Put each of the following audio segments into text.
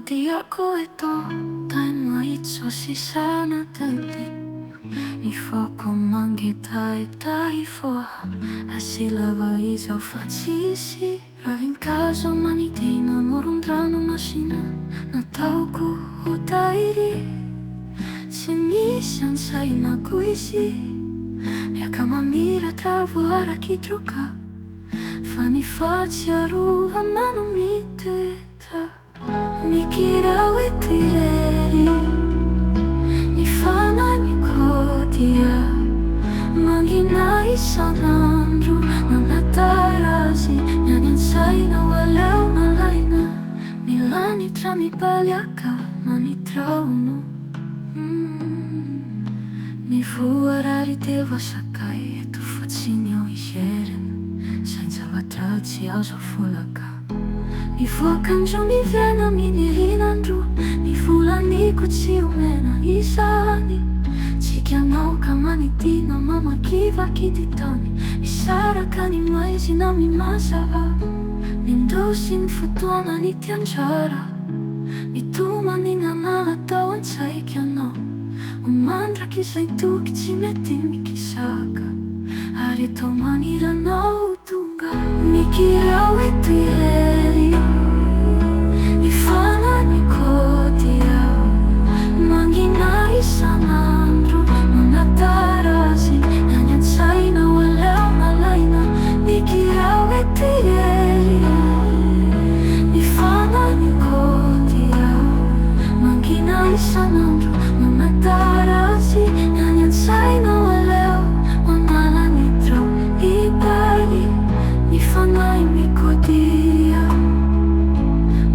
tiako ito dahil maitsosi sana dali. Nifoko mangitai taifoa asila vaiza ufatsisi rahim kazo manitina morundrano masina natauko utairi tsy misy ansainako izy miaka mamira travoaraky troka fa ny fahatsiarova manomiteta mikira oetireri ny fanahy mikodia mangina isan'andro manatarazy miany ansaina hoaleo malaina milanitra mipaliaka manitrauno mivoarary teva sakay eto fotsiny ao iheriny sainy zavatra tsy azo afolaka mivoakandro miviana minirinandro mivolaniko tsy omena izany tsikanao ka manitina mamakivaky ty taony misaraka ny maizina mimazava mindosy ny fotoana ny tianjara mitomany nanala tao antsaiky anao omandraky izay toky tsy mety mikisaka ary atao maniranao tonga mikira oeto ihery ny fanahy mikodia mangina isan'andro manatarazy miany ansaina hoaleo malaina mikira oeto ihery ny fanahy mikodia mangina isan'andro manatarazy miany ansaina hoaleo manala nitro ibali ny fanahy mikodia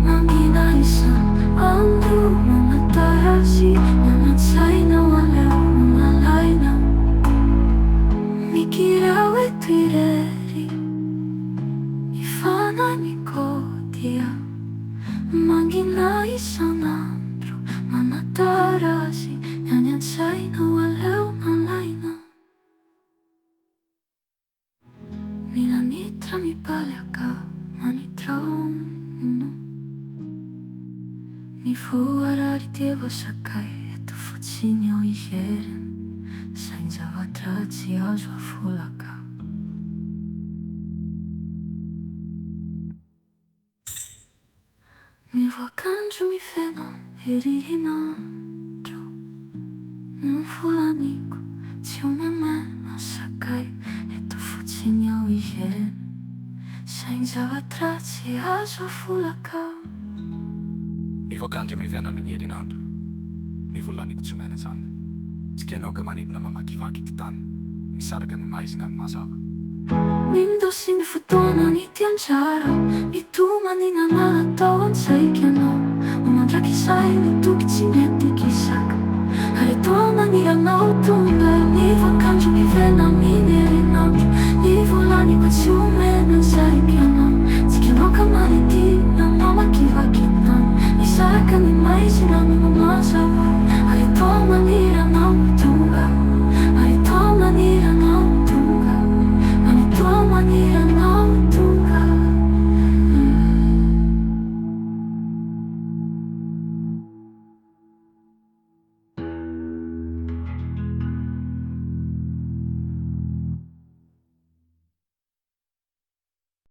mangina isan'andro manatarazy miany ansaina hoaleo malaina mikira oeto irery ny fanahy mikodia mangina isan'andro manatarazy miany ansaina hoaleo malaina milanitra mipaliaka manitrauno mivoarary teva sakay eto fotsiny ao iheriny sainy zavatra tsy azo afolaka mivoakandro mifena herinandro mivolaniko tsy omemena sakay eto fotsiny ao iheriny sainy zavatra tsy azo afolaka mivoakandro miviana amin'ny herinandro mivolaniko tsy omena zany tsikanao ka manidina mamakivaky ty tany misaraka ny maizina ny mazava mindosy ny fotoana ny tianjara mitomany nanala tao antsaiky anao omandraky izay nitoky tsy mety kisaka ary atao maniranao tonga mivoakandro mivena